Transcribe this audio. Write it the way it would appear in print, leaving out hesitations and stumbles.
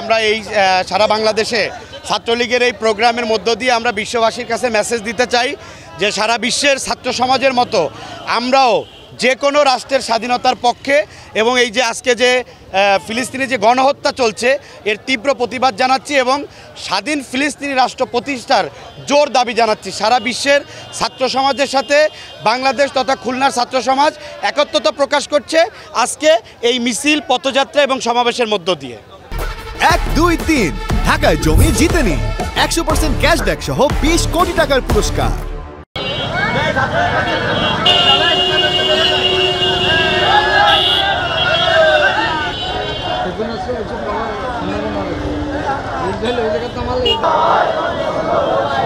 আমরা এই সারা বাংলাদেশে ছাত্রলীগের এই প্রোগ্রামের মধ্য দিয়ে আমরা বিশ্ববাসীর কাছে মেসেজ দিতে চাই যে সারা বিশ্বের ছাত্র সমাজের মতো আমরাও যে কোনো রাষ্ট্রের স্বাধীনতার পক্ষে এবং এই যে আজকে যে ফিলিস্তিনে যে গণহত্যা চলছে এর তীব্র প্রতিবাদ জানাচ্ছি এবং স্বাধীন ফিলিস্তিনি রাষ্ট্র প্রতিষ্ঠার জোর দাবি জানাচ্ছি। সারা বিশ্বের ছাত্র সমাজের সাথে বাংলাদেশ তথা খুলনার ছাত্র সমাজ একত্রতা প্রকাশ করছে আজকে এই মিছিল, পথযাত্রা এবং সমাবেশের মধ্য দিয়ে। 1, 2, 3 ঢাকায় জমি জিতে নিন 100% ক্যাশব্যাক সহ 20 কোটি টাকার পুরস্কার। ওই জায়গা